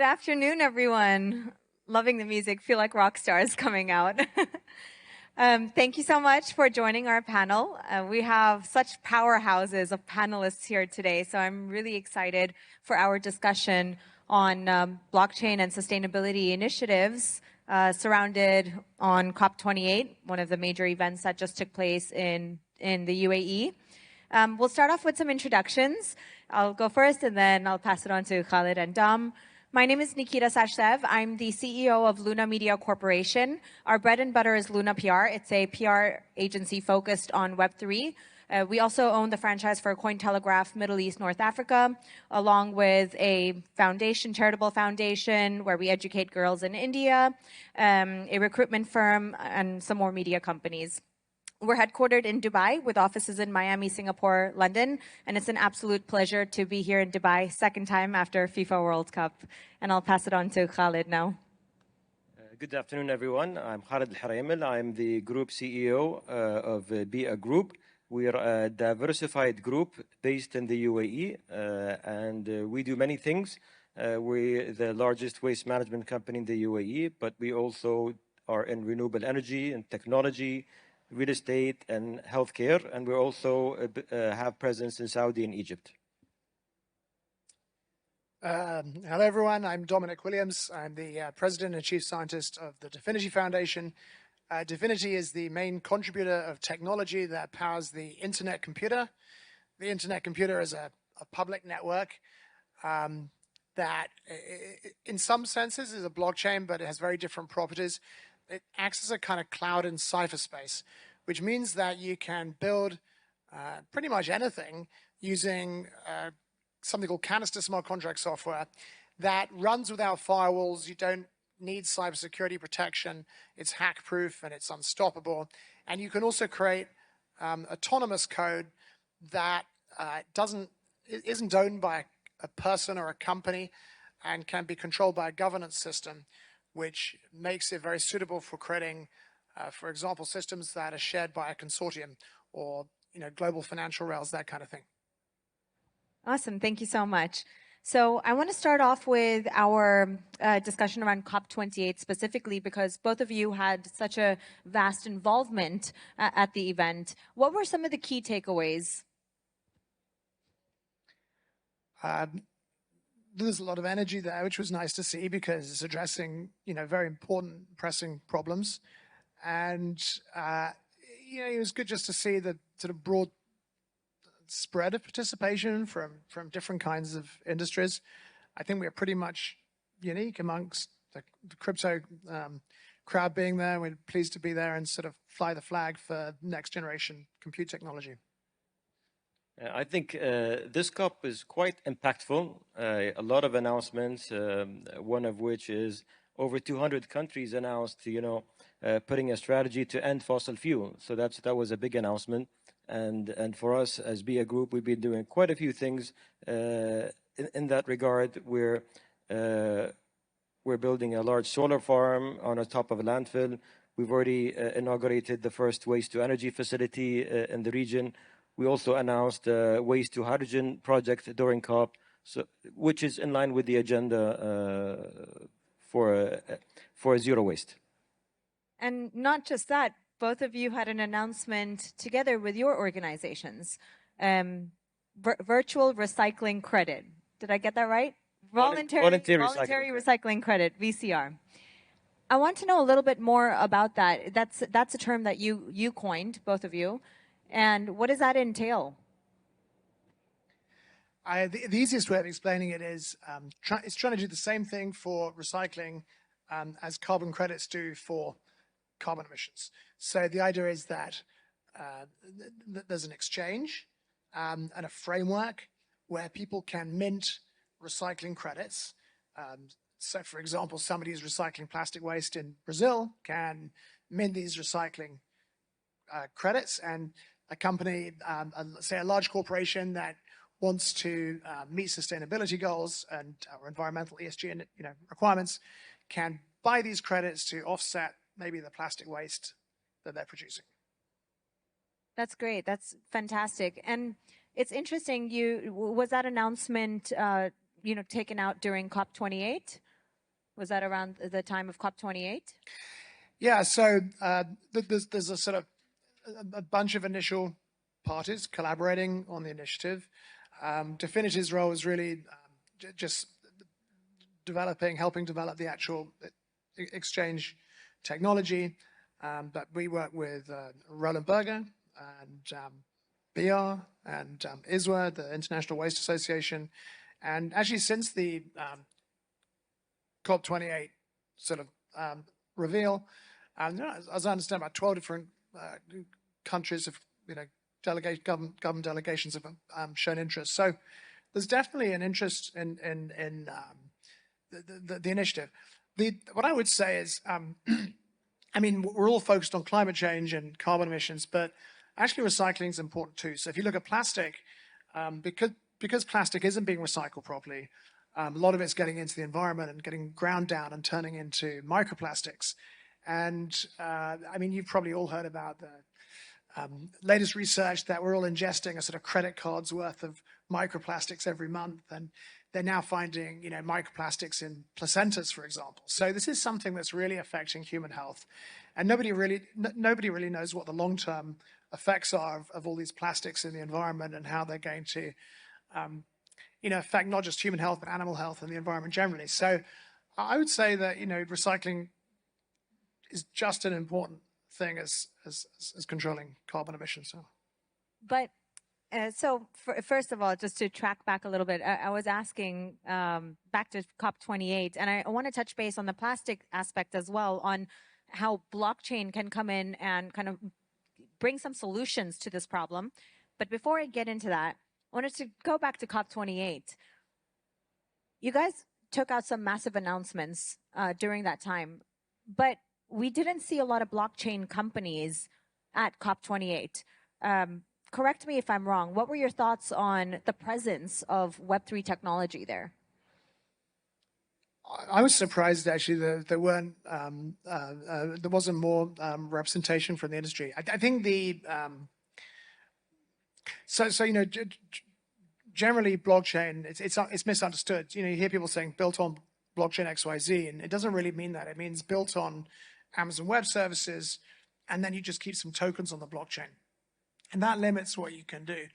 Good afternoon, everyone. Loving the music. Feel like rock stars coming out. Thank you so much for joining our panel. We have such powerhouses of panelists here today, so I'm really excited for our discussion on blockchain and sustainability initiatives surrounded on COP28, one of the major events that just took place in the UAE. We'll start off with some introductions. I'll go first, and then I'll pass it on to Khaled and Dom. My name is Nikita Sachdev. I'm the CEO of Luna Media Corporation. Our bread and butter is Luna PR. It's a PR agency focused on Web3. We also own the franchise for Cointelegraph Middle East, North Africa, along with a foundation, charitable foundation, where we educate girls in India, a recruitment firm, and some more media companies. We're headquartered in Dubai with offices in Miami, Singapore, London, and it's an absolute pleasure to be here in Dubai, second time after FIFA World Cup. And I'll pass it on to Khaled now. Good afternoon, everyone. I'm Khaled Al Huraimel. I'm the Group CEO of BEEAH Group. We are a diversified group based in the UAE, and we do many things. We're the largest waste management company in the UAE, but we also are in renewable energy and technology, real estate and healthcare, and we also have presence in Saudi and Egypt. Hello, everyone. I'm Dominic Williams. I'm the President and Chief Scientist of the Definity Foundation. Definity is the main contributor of technology that powers the Internet computer. The Internet computer is a public network that, in some senses, is a blockchain, but it has very different properties. It acts as a kind of cloud in cyberspace, which means that you can build pretty much anything using something called canister smart contract software that runs without firewalls. You don't need cybersecurity protection. It's hack-proof and it's unstoppable. And you can also create autonomous code that isn't owned by a person or a company and can be controlled by a governance system, which makes it very suitable for creating, for example, systems that are shared by a consortium or global financial rails, that kind of thing. Awesome. Thank you so much. So I want to start off with our discussion around COP28 specifically because both of you had such a vast involvement at the event. What were some of the key takeaways? There's a lot of energy there, which was nice to see because it's addressing, very important, pressing problems. And, it was good just to see the sort of broad spread of participation from different kinds of industries. I think we are pretty much unique amongst the crypto crowd being there. We're pleased to be there and sort of fly the flag for next generation compute technology. I think this COP is quite impactful. A lot of announcements, one of which is over 200 countries announced, putting a strategy to end fossil fuel. So that was a big announcement. And for us as BEEAH Group, we've been doing quite a few things in that regard. We're building a large solar farm on the top of a landfill. We've already inaugurated the first waste-to-energy facility in the region. We also announced a waste-to-hydrogen project during COP, which is in line with the agenda for zero waste. And not just that, both of you had an announcement together with your organizations. Virtual Recycling Credit. Did I get that right? Voluntary Recycling Credit, VCR. I want to know a little bit more about that. That's a term that you coined, both of you. And what does that entail? The easiest way of explaining it is it's trying to do the same thing for recycling as carbon credits do for carbon emissions. So the idea is that there's an exchange and a framework where people can mint recycling credits. So, for example, somebody who's recycling plastic waste in Brazil can mint these recycling credits, and a company, say a large corporation that wants to meet sustainability goals and or environmental ESG and requirements, can buy these credits to offset maybe the plastic waste that they're producing. That's great. That's fantastic. And it's interesting. Was that announcement taken out during COP28? Was that around the time of COP28? Yeah, so there's a sort of a bunch of initial parties collaborating on the initiative. Definity's role is really just helping develop the actual exchange technology. But we work with Roland Berger and BEEAH and ISWA, the International Waste Association. And actually, since the COP28 sort of reveal, as I understand, about 12 different countries have, government delegations have shown interest. So there's definitely an interest in the initiative. What I would say is, I mean, we're all focused on climate change and carbon emissions, but actually recycling is important too. So if you look at plastic, because plastic isn't being recycled properly, a lot of it's getting into the environment and getting ground down and turning into microplastics. And I mean, you've probably all heard about the latest research that we're all ingesting a sort of credit card's worth of microplastics every month. And they're now finding, microplastics in placentas, for example. So this is something that's really affecting human health. And nobody really knows what the long-term effects are of all these plastics in the environment and how they're going to affect not just human health, but animal health and the environment generally. So I would say that, recycling is just an important thing as controlling carbon emissions. So. But first of all, just to track back a little bit, I was asking back to COP28, and I want to touch base on the plastic aspect as well, on how blockchain can come in and kind of bring some solutions to this problem. But before I get into that, I wanted to go back to COP28. You guys took out some massive announcements during that time, but we didn't see a lot of blockchain companies at COP28. Correct me if I'm wrong. What were your thoughts on the presence of Web3 technology there? I was surprised actually that there wasn't more representation from the industry. I think generally blockchain it's misunderstood. You hear people saying built on blockchain XYZ, and it doesn't really mean that. It means built on Amazon Web Services, and then you just keep some tokens on the blockchain. And that limits what you can do.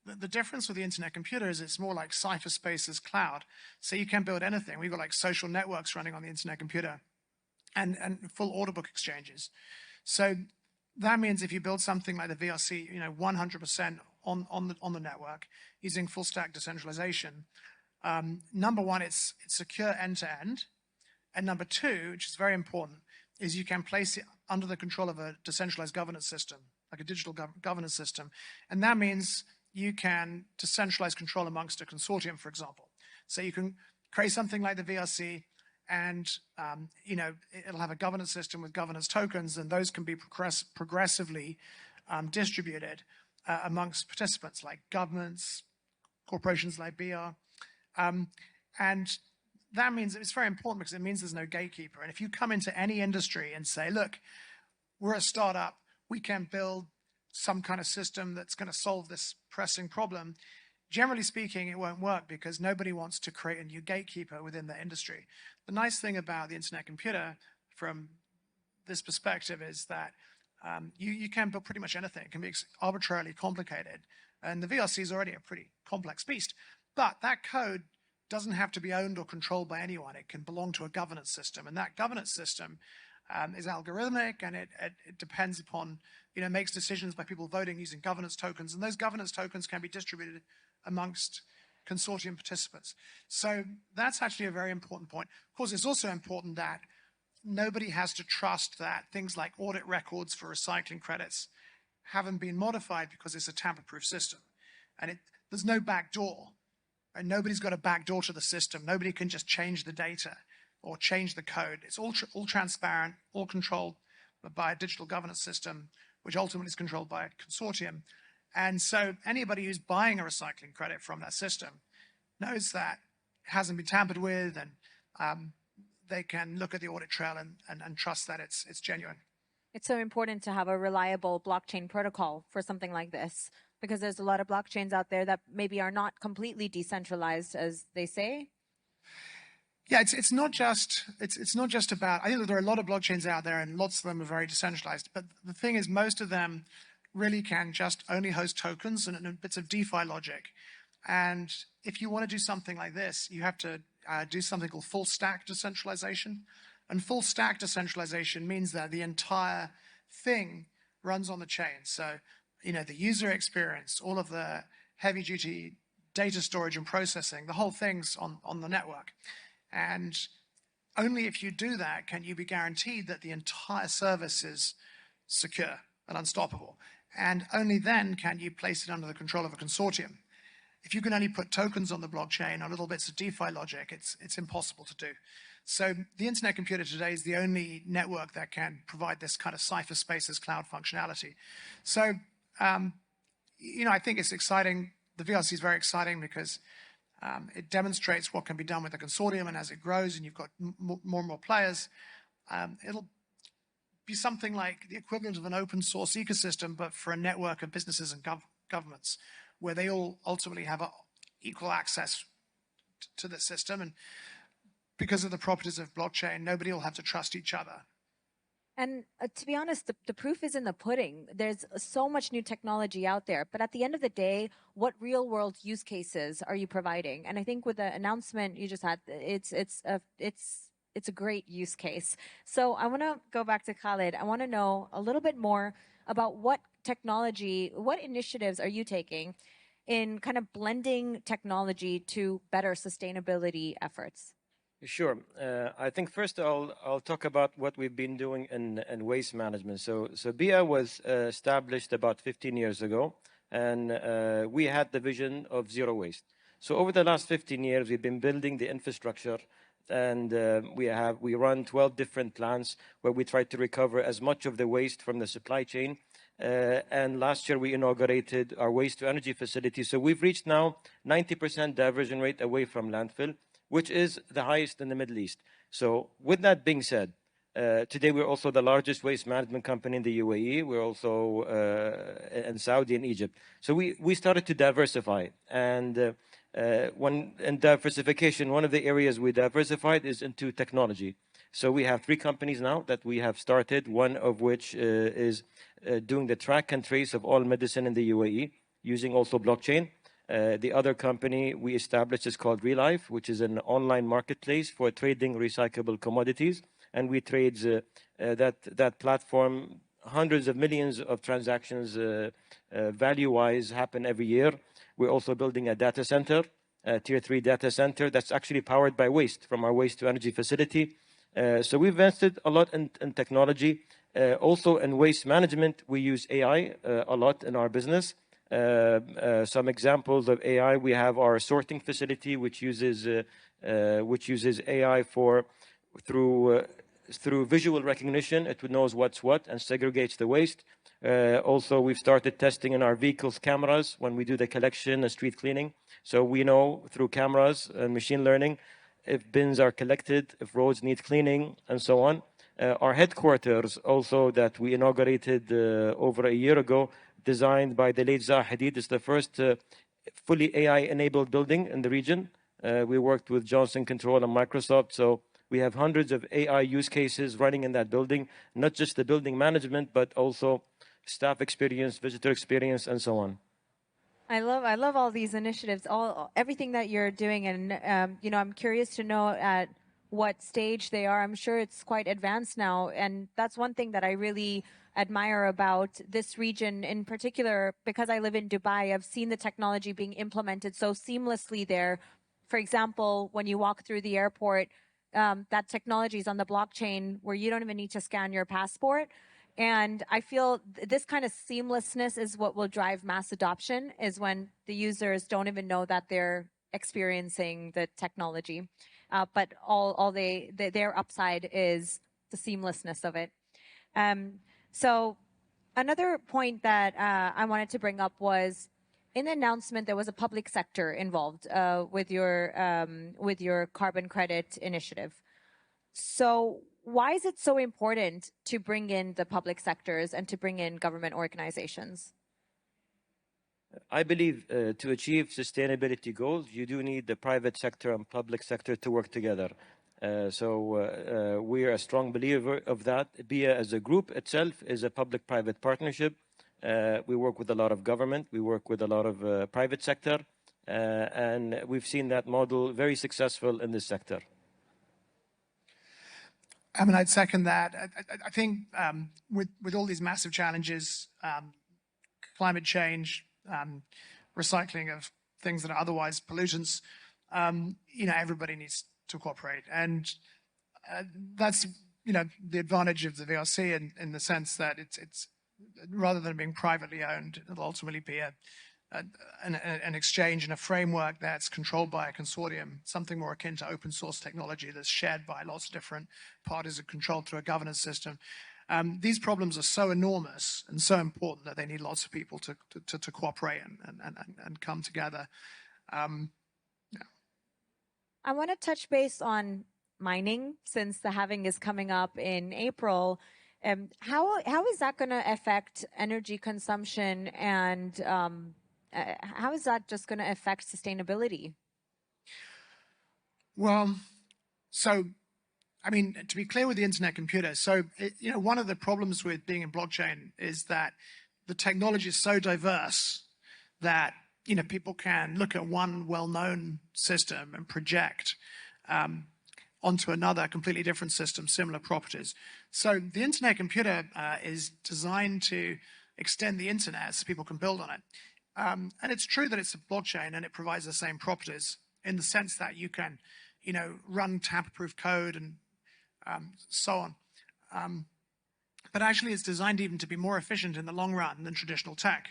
The difference with the internet computer is it's more like cypherspace as cloud. So you can build anything. We've got like social networks running on the internet computer and full order book exchanges. So that means if you build something like the VRC, 100% on the network using full stack decentralization, number one, it's secure end to end. And number two, which is very important, is you can place it under the control of a decentralized governance system, like a digital governance system. And that means you can decentralize control amongst a consortium, for example. So you can create something like the VRC and, it'll have a governance system with governance tokens, and those can be progressively distributed amongst participants like governments, corporations like BEEAH. And that means it's very important because it means there's no gatekeeper. And if you come into any industry and say, look, we're a startup, we can build some kind of system that's going to solve this pressing problem, generally speaking, it won't work because nobody wants to create a new gatekeeper within the industry. The nice thing about the internet computer from this perspective is that you can build pretty much anything. It can be arbitrarily complicated. And the VRC is already a pretty complex beast. But that code doesn't have to be owned or controlled by anyone. It can belong to a governance system. And that governance system is algorithmic, and it depends upon, makes decisions by people voting using governance tokens. And those governance tokens can be distributed amongst consortium participants. So that's actually a very important point. Of course, it's also important that nobody has to trust that things like audit records for recycling credits haven't been modified because it's a tamper-proof system. And there's no back door. And nobody's got a back door to the system. Nobody can just change the data or change the code. It's all transparent, all controlled by a digital governance system, which ultimately is controlled by a consortium. And so anybody who's buying a recycling credit from that system knows that it hasn't been tampered with, and they can look at the audit trail and trust that it's genuine. It's so important to have a reliable blockchain protocol for something like this, because there's a lot of blockchains out there that maybe are not completely decentralized, as they say. Yeah, it's not just about. I think that there are a lot of blockchains out there, and lots of them are very decentralized. But the thing is, most of them really can just only host tokens and bits of DeFi logic. And if you want to do something like this, you have to do something called full stack decentralization. And full stack decentralization means that the entire thing runs on the chain. So, the user experience, all of the heavy duty data storage and processing, the whole thing's on the network. And only if you do that can you be guaranteed that the entire service is secure and unstoppable. And only then can you place it under the control of a consortium. If you can only put tokens on the blockchain or little bits of DeFi logic, it's impossible to do. So the internet computer today is the only network that can provide this kind of cipher space as cloud functionality. So, I think it's exciting. The VRC is very exciting because it demonstrates what can be done with the consortium, and as it grows and you've got more and more players, it'll be something like the equivalent of an open source ecosystem, but for a network of businesses and governments, where they all ultimately have equal access to the system. And because of the properties of blockchain, nobody will have to trust each other. And to be honest, the proof is in the pudding. There's so much new technology out there, but at the end of the day, what real world use cases are you providing? And I think with the announcement you just had, it's a great use case. So I want to go back to Khaled. I want to know a little bit more about what technology, what initiatives are you taking in kind of blending technology to better sustainability efforts? Sure. I think first I'll talk about what we've been doing in waste management. So BEEAH was established about 15 years ago, and we had the vision of zero waste. So over the last 15 years, we've been building the infrastructure, and we run 12 different plants where we try to recover as much of the waste from the supply chain. And last year we inaugurated our waste to energy facility. So we've reached now 90% diversion rate away from landfill, which is the highest in the Middle East. So with that being said, today we're also the largest waste management company in the UAE. We're also in Saudi and Egypt. So we started to diversify. And in diversification, one of the areas we diversified is into technology. So we have 3 companies now that we have started, one of which is doing the track and trace of all medicine in the UAE, using also blockchain. The other company we established is called re.life, which is an online marketplace for trading recyclable commodities. And we trade that platform. Hundreds of millions of transactions value-wise happen every year. We're also building a data center, a tier 3 data center that's actually powered by waste from our waste to energy facility. So we've invested a lot in technology. Also in waste management, we use AI a lot in our business. Some examples of AI: we have our sorting facility, which uses AI through visual recognition. It knows what's what and segregates the waste. Also, we've started testing in our vehicles cameras when we do the collection and street cleaning. So we know through cameras and machine learning if bins are collected, if roads need cleaning, and so on. Our headquarters, also that we inaugurated over a year ago, designed by the late Zaha Hadid, is the first fully AI-enabled building in the region. We worked with Johnson Control and Microsoft, so we have hundreds of AI use cases running in that building, not just the building management, but also staff experience, visitor experience, and so on. I love all these initiatives, everything that you're doing, and I'm curious to know at what stage they are. I'm sure it's quite advanced now, and that's one thing that I really admire about this region in particular. Because I live in Dubai, I've seen the technology being implemented so seamlessly there. For example, when you walk through the airport, that technology is on the blockchain where you don't even need to scan your passport. And I feel this kind of seamlessness is what will drive mass adoption, is when the users don't even know that they're experiencing the technology. But their upside is the seamlessness of it. So another point that I wanted to bring up was, in the announcement, there was a public sector involved with your carbon credit initiative. So why is it so important to bring in the public sectors and to bring in government organizations? I believe to achieve sustainability goals, you do need the private sector and public sector to work together. We are a strong believer of that. BEEAH as a group itself is a public-private partnership. We work with a lot of government. We work with a lot of private sector. And we've seen that model very successful in this sector. I mean, I'd second that. I think with all these massive challenges, climate change, recycling of things that are otherwise pollutants, everybody needs to cooperate. And that's, the advantage of the VRC in the sense that it's rather than being privately owned, it'll ultimately be an exchange and a framework that's controlled by a consortium, something more akin to open source technology that's shared by lots of different parties and controlled through a governance system. These problems are so enormous and so important that they need lots of people to cooperate and come together. I want to touch base on mining since the halving is coming up in April. How is that going to affect energy consumption, and how is that just going to affect sustainability? Well, so, I mean, to be clear with the internet computer, so, one of the problems with being in blockchain is that the technology is so diverse that people can look at one well-known system and project onto another completely different system, similar properties. So the internet computer is designed to extend the internet so people can build on it. And it's true that it's a blockchain and it provides the same properties in the sense that you can, run tamper-proof code and so on. But actually it's designed even to be more efficient in the long run than traditional tech.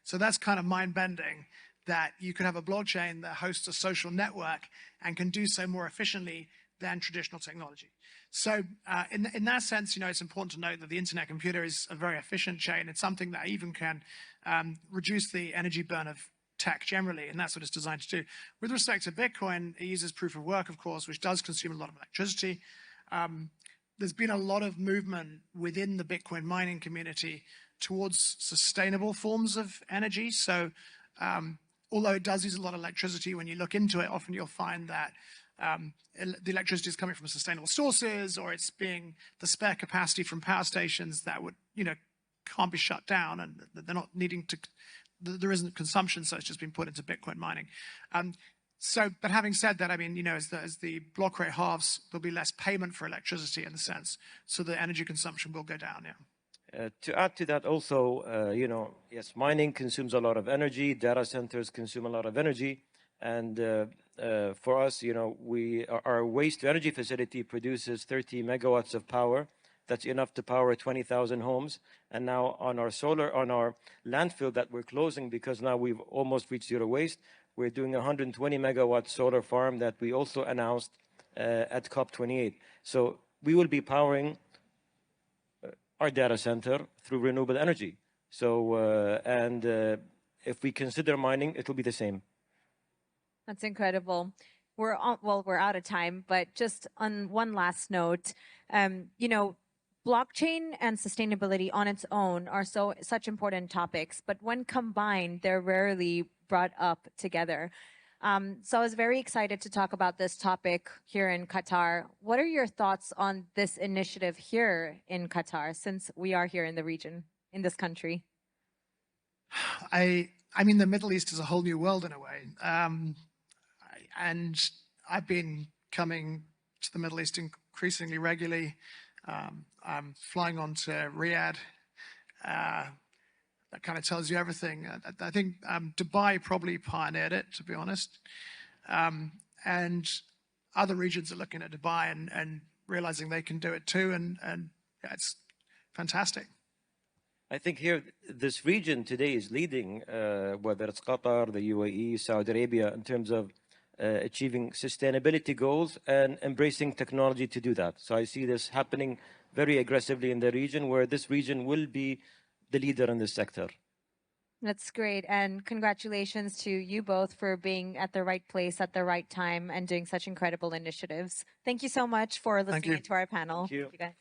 So that's kind of mind-bending that you could have a blockchain that hosts a social network and can do so more efficiently than traditional technology. So in that sense, it's important to note that the internet computer is a very efficient chain. It's something that even can reduce the energy burn of tech generally, and that's what it's designed to do. With respect to Bitcoin, it uses proof of work, of course, which does consume a lot of electricity. There's been a lot of movement within the Bitcoin mining community towards sustainable forms of energy. So although it does use a lot of electricity, when you look into it, often you'll find that the electricity is coming from sustainable sources, or it's being the spare capacity from power stations that would, can't be shut down, and they're not needing to, there isn't consumption, so it's just been put into Bitcoin mining. But having said that, I mean, as the block rate halves, there'll be less payment for electricity in the sense, so the energy consumption will go down, yeah. To add to that also, yes, mining consumes a lot of energy, data centers consume a lot of energy, and for us, our waste to energy facility produces 30 megawatts of power. That's enough to power 20,000 homes. And now on our landfill that we're closing, because now we've almost reached zero waste, we're doing a 120 megawatt solar farm that we also announced at COP28. So we will be powering our data center through renewable energy. So, if we consider mining, it will be the same. That's incredible. We're out of time, but just on one last note, blockchain and sustainability on its own are such important topics, but when combined, they're rarely brought up together. So I was very excited to talk about this topic here in Qatar. What are your thoughts on this initiative here in Qatar, since we are here in the region, in this country? I mean, the Middle East is a whole new world in a way. And I've been coming to the Middle East increasingly regularly. I'm flying on to Riyadh. That kind of tells you everything. I think Dubai probably pioneered it, to be honest. And other regions are looking at Dubai and realizing they can do it too. And yeah, it's fantastic. I think here, this region today is leading, whether it's Qatar, the UAE, Saudi Arabia, in terms of achieving sustainability goals and embracing technology to do that. So I see this happening very aggressively in the region, where this region will be the leader in this sector. That's great. And congratulations to you both for being at the right place at the right time and doing such incredible initiatives. Thank you so much for listening to our panel. Thank you. Thank you guys.